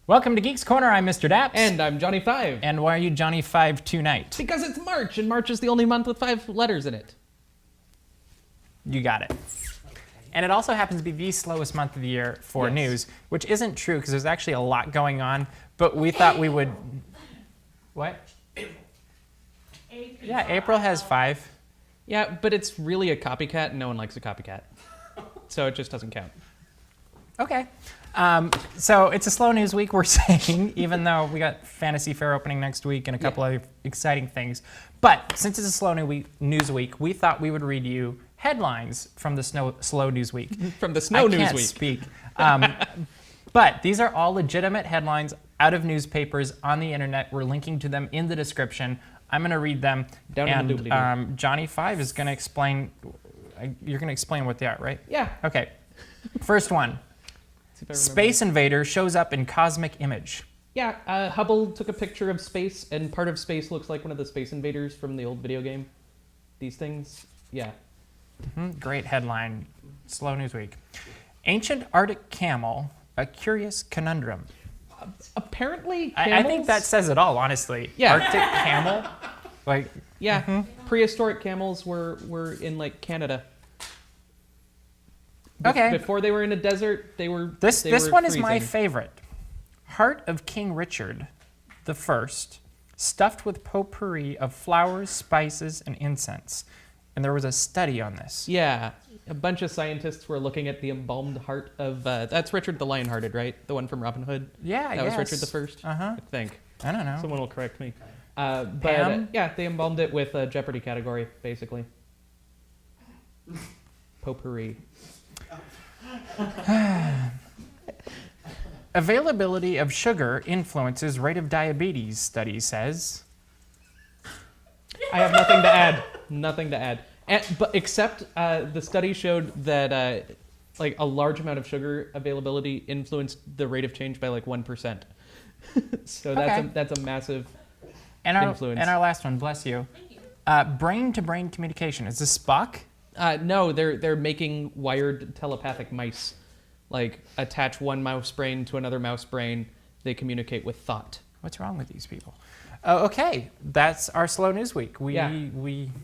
Welcome to Geeks Corner. I'm Mr. DAPs. And I'm Johnny 5. And why are you Johnny 5 tonight? Because it's March, and March is the only month with 5 letters in it. You got it. And it also happens to be the slowest month of the year for news, which isn't true because there's actually a lot going on, but we thought we would... What? Yeah, April has 5. Yeah, but it's really a copycat, and no one likes a copycat. So it just doesn't count. Okay. So it's a slow news week, we're saying, even though we got Fantasy Fair opening next week and a couple other exciting things. But since it's a slow news week, we thought we would read you headlines from the slow news week. From the snow news week. I can't speak. But these are all legitimate headlines out of newspapers on the internet. We're linking to them in the description. I'm going to read them. And Johnny 5 is going to explain. You're going to explain what they are, right? Yeah. Okay. First one. Space Invader shows up in cosmic image. Yeah, Hubble took a picture of space, and part of space looks like one of the Space Invaders from the old video game. These things, yeah. Great headline. Slow news week. Ancient Arctic camel, a curious conundrum. Apparently, I think that says it all, honestly. Yeah. Arctic camel, like. Yeah, prehistoric camels were in like Canada. Okay. Before they were in a desert, they were. This were one freezing. is my favorite. Heart of King Richard I, stuffed with potpourri of flowers, spices, and incense. And there was a study on this. Yeah, a bunch of scientists were looking at the embalmed heart of. That's Richard the Lionhearted, right? The one from Robin Hood. Yeah, that was Richard the I. I think. I don't know. Someone will correct me. But yeah, they embalmed it with a Jeopardy category, basically. Potpourri. Availability of sugar influences rate of diabetes, study says. I have nothing to add. Nothing to add. But except the study showed that like a large amount of sugar availability influenced the rate of change by like 1%. So that's a massive influence. And our last one, bless you. Brain-to-brain communication. Is this Spock? No, they're making wired telepathic mice. Like, attach one mouse brain to another mouse brain. They communicate with thought. What's wrong with these people? Okay, that's our slow news week.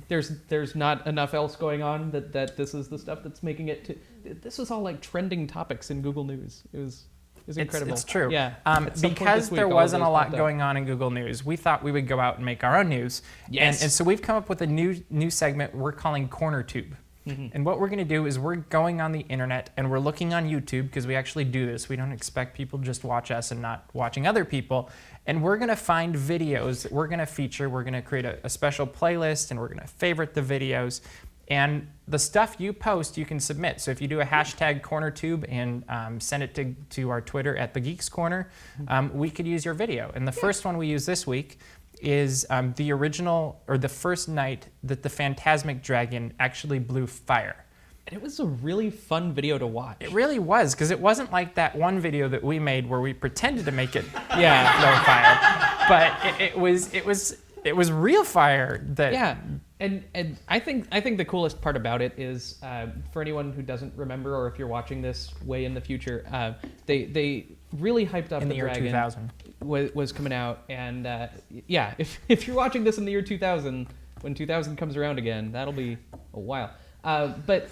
There's not enough else going on that this is the stuff that's making it to. This was all like trending topics in Google News. It was incredible. It's true. Yeah. Because there wasn't a lot going on in Google News, we thought we would go out and make our own news. Yes. And so we've come up with a new segment we're calling CornerTube. And what we're going to do is we're going on the internet and we're looking on YouTube, because we actually do this. We don't expect people to just watch us and not watching other people. And we're going to find videos that we're going to feature. We're going to create a special playlist, and we're going to favorite the videos. And the stuff you post, you can submit. So if you do a hashtag CornerTube and send it to our Twitter at the Geeks Corner, we could use your video. And the first one we use this week is the original, or the first night that the Phantasmic Dragon actually blew fire. And it was a really fun video to watch. It really was, because it wasn't like that one video that we made where we pretended to make it blow fire. But it was real fire. And I think the coolest part about it is, for anyone who doesn't remember, or if you're watching this way in the future, they really hyped up in the year dragon 2000 was coming out, and if you're watching this in the year 2000, when 2000 comes around again, that'll be a while. But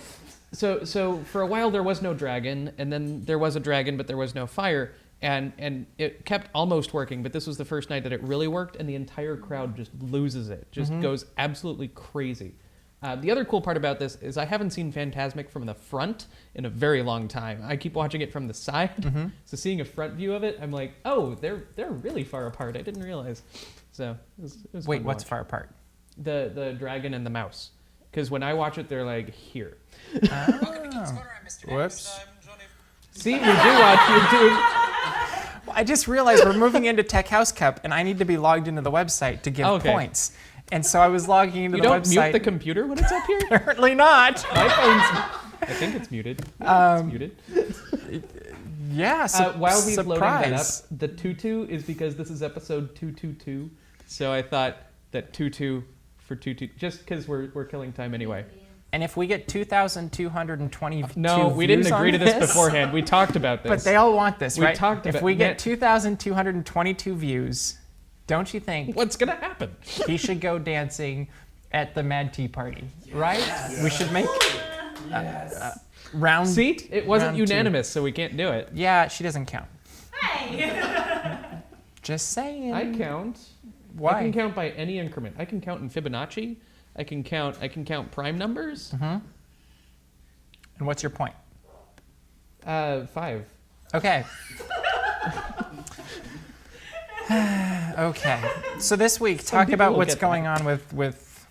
so for a while there was no dragon, and then there was a dragon, but there was no fire. And it kept almost working, but this was the first night that it really worked, and the entire crowd just loses it, just goes absolutely crazy. The other cool part about this is I haven't seen Phantasmic from the front in a very long time. I keep watching it from the side, so seeing a front view of it, I'm like, oh, they're really far apart. I didn't realize. So it was Wait, what's far apart? The dragon and the mouse, because when I watch it, they're like here. Whoops. See, we do watch YouTube. I just realized we're moving into Tech House Cup, and I need to be logged into the website to give points. And so I was logging into the website. You don't mute the computer when it's up here? Apparently not. My phone's... I think it's muted. It's muted. Yeah, while he's loading that up, surprise. the tutu is because this is episode 222. So I thought that tutu for tutu, just because we're killing time anyway. And if we get 2,222 No, we views didn't on agree to this beforehand. We talked about this. But they all want this, We right? talked if about- we get 2,222 views, don't you think What's gonna happen? he should go dancing at the Mad Tea Party, right? Yes. We should make round. See, it wasn't round two. unanimous, so we can't do it. Yeah, she doesn't count. Hey! Just saying. I count. Why? I can count by any increment. I can count in Fibonacci. I can count prime numbers. And what's your point? 5. Okay. Okay. So this week, talk people about will what's get going on with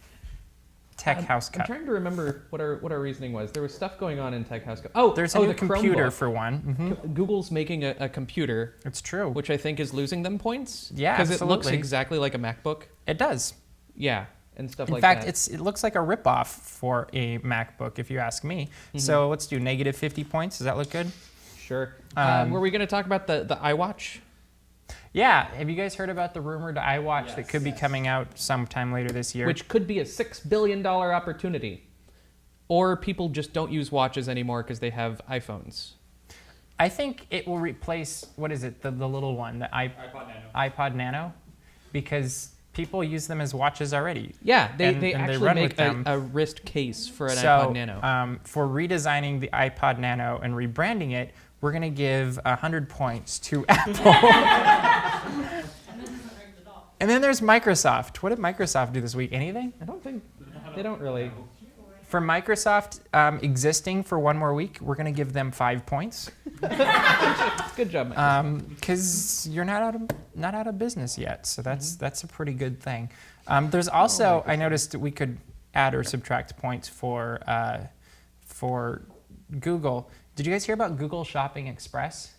Tech House I'm Cup. trying to remember what our reasoning was. There was stuff going on in Tech House Cup. Oh, There's a new the computer Chromebook. for one. Google's making a computer, It's true. which I think is losing them points. Yeah, because it looks absolutely. exactly like a MacBook. It does. Yeah, and stuff In like fact, that. it looks like a ripoff for a MacBook, if you ask me. So let's do negative 50 points. Does that look good? Sure. Um, Were we going to talk about the iWatch? Yeah. Have you guys heard about the rumored iWatch that could be coming out sometime later this year? Which could be a $6 billion opportunity. Or people just don't use watches anymore because they have iPhones. I think it will replace, what is it, the little one, the iPod Nano, because people use them as watches already. Yeah, they And they actually run make with them. a wrist case for an So, iPod Nano. For redesigning the iPod Nano and rebranding it, we're going to give 100 points to Apple. And then there's Microsoft. What did Microsoft do this week? Anything? I don't think they don't really. For Microsoft existing for one more week, we're going to give them 5 points Good job, Mike. because you're not out of business yet. So that's a pretty good thing. There's also I noticed that we could add or subtract points for Google. Did you guys hear about Google Shopping Express?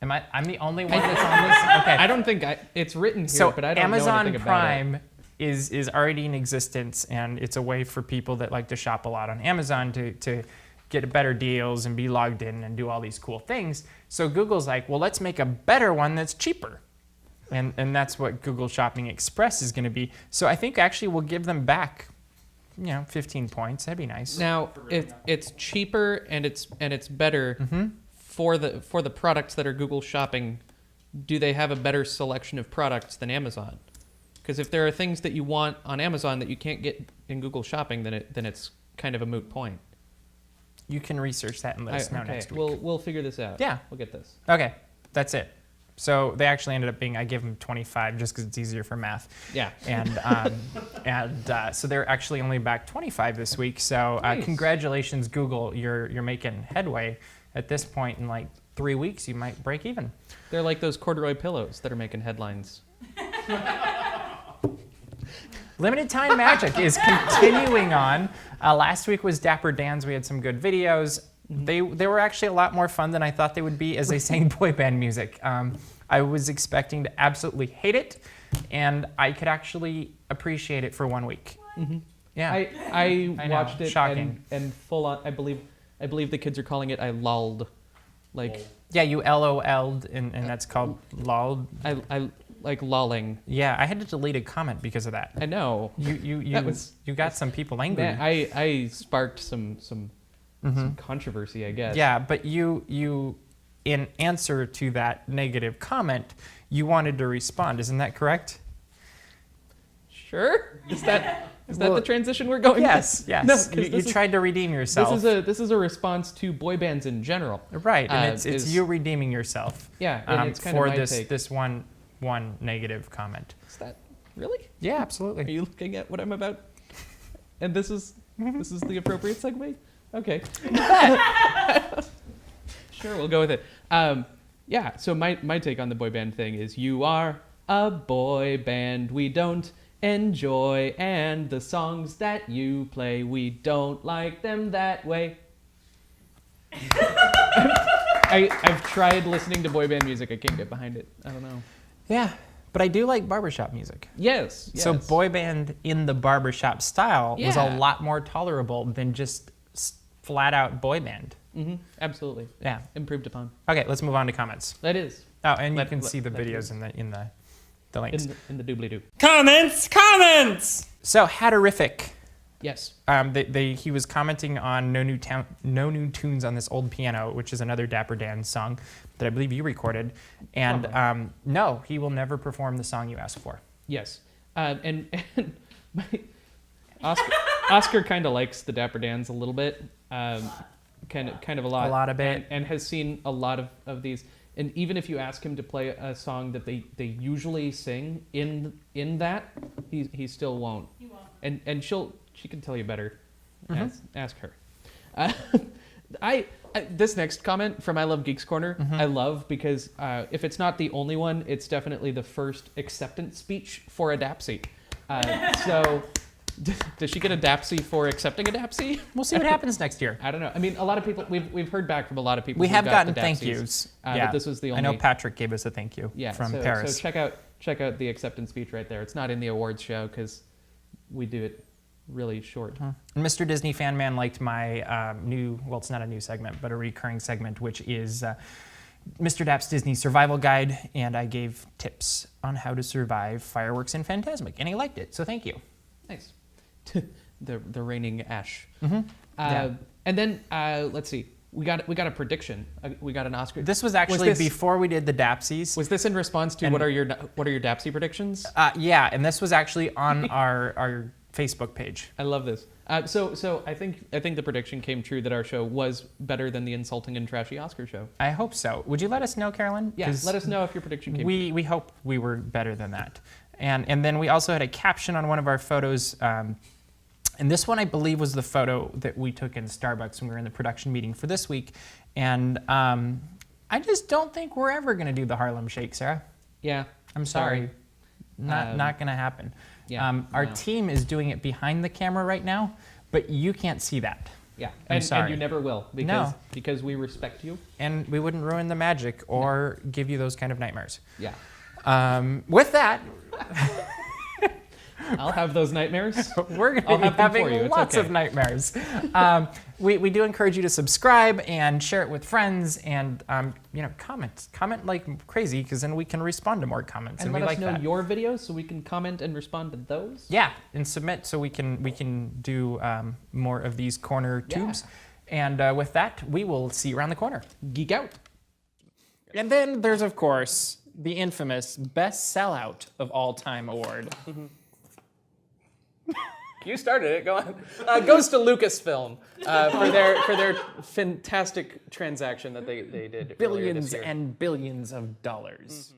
I'm the only one that's on this? Okay. I don't think it's written here, So but I don't know Amazon anything about it. Prime is already in existence, and it's a way for people that like to shop a lot on Amazon to get better deals and be logged in and do all these cool things. So Google's like, well, let's make a better one that's cheaper. And that's what Google Shopping Express is going to be. So I think actually we'll give them back, 15 points. That'd be nice. Now it's cheaper and it's better for the products that are Google Shopping. Do they have a better selection of products than Amazon? Because if there are things that you want on Amazon that you can't get in Google Shopping, then it's kind of a moot point. You can research that and let us know next week. We'll figure this out. Yeah. We'll get this. Okay, that's it. So they actually ended up being, I gave them 25 just because it's easier for math. Yeah. And so they're actually only back 25 this week. So Nice. congratulations, Google. You're making headway. At this point, in like 3 weeks, you might break even. They're like those corduroy pillows that are making headlines. Limited Time Magic is continuing on. Last week was Dapper Dan's. We had some good videos. They were actually a lot more fun than I thought they would be as they sang boy band music. I was expecting to absolutely hate it, and I could actually appreciate it for 1 week. Yeah. I know, watched it shocking. and full on. I believe the kids are calling it. I lulled, like Yeah, you LOL'd, and that's called lolled. I like lolling. Yeah, I had to delete a comment because of that. I know. You got some people angry. Man, I sparked some controversy, I guess. Yeah, but you in answer to that negative comment, you wanted to respond. Isn't that correct? Sure. Is that Well, the transition we're going? Yes, yes. No, 'cause you tried to redeem yourself. This is a response to boy bands in general. Right, and it's is- you redeeming yourself. Yeah, and it's kind for of my this take. this one negative comment. Is that really? Yeah, Are absolutely. you looking at what I'm about? And this is the appropriate segue? Okay. Sure, we'll go with it. Yeah, so my take on the boy band thing is you are a boy band we don't enjoy, and the songs that you play, we don't like them that way. I've tried listening to boy band music. I can't get behind it. I don't know. Yeah, but I do like barbershop music. Yes. So boy band in the barbershop style was a Yeah. lot more tolerable than just flat out boy band. Mm-hmm. Absolutely. Yeah. Improved upon. Okay, let's move on to comments. That is. Oh, and you Let- can let- see the let- videos in the links. In the doobly doo. Comments. So Hatterific Yes. He was commenting on No New Tunes on This Old Piano, which is another Dapper Dan song that I believe you recorded. And no, he will never perform the song you asked for. Yes. And Oscar kind of likes the Dapper Dans a little bit, kind of a lot. A lot of it. And has seen a lot of these. And even if you ask him to play a song that they usually sing in that, he still won't. He won't. And she can tell you better. Ask her. This next comment from I Love Geeks Corner, I love because if it's not the only one, it's definitely the first acceptance speech for a DAPC. So does she get a DAPC for accepting a DAPC? We'll see what happens next year. I don't know. I mean, a lot of people, we've heard back from a lot of people. We who have got gotten the thank DAPCs, yous. But this was the only. I know Patrick gave us a thank you from Paris. So check out the acceptance speech right there. It's not in the awards show because we do it really short. And Mr. Disney Fan Man liked my it's not a new segment, but a recurring segment, which is Mr. Dapp's Disney Survival Guide, and I gave tips on how to survive fireworks in Fantasmic, and he liked it, so thank you. Nice. the reigning Ash. Yeah. And then let's see. We got a prediction. We got an Oscar. This was actually before we did the DAPSies. Was this in response to what are your DAPSy predictions? Yeah, and this was actually on our Facebook page. I love this. So I think the prediction came true that our show was better than the insulting and trashy Oscar show. I hope so. Would you let us know, Carolyn? Yeah, let us know if your prediction came true. We hope we were better than that. And then we also had a caption on one of our photos. And this one, I believe, was the photo that we took in Starbucks when we were in the production meeting for this week. And I just don't think we're ever going to do the Harlem Shake, Sarah. Yeah. I'm sorry. Not going to happen. Yeah, our team is doing it behind the camera right now, but you can't see that. Yeah. I'm sorry. And you never will because we respect you. And we wouldn't ruin the magic or give you those kind of nightmares. Yeah. With that... I'll have those nightmares. We're going to be having lots of nightmares. We do encourage you to subscribe and share it with friends and comment like crazy, because then we can respond to more comments. And we let like us know that. your videos so we can comment and respond to those. Yeah, and submit so we can do more of these corner tubes. And with that, we will see you around the corner. Geek out. And then there's, of course, the infamous Best Sellout of All Time award. You started it. Go on. Goes to Lucasfilm for their fantastic transaction that they did. Billions and billions of dollars.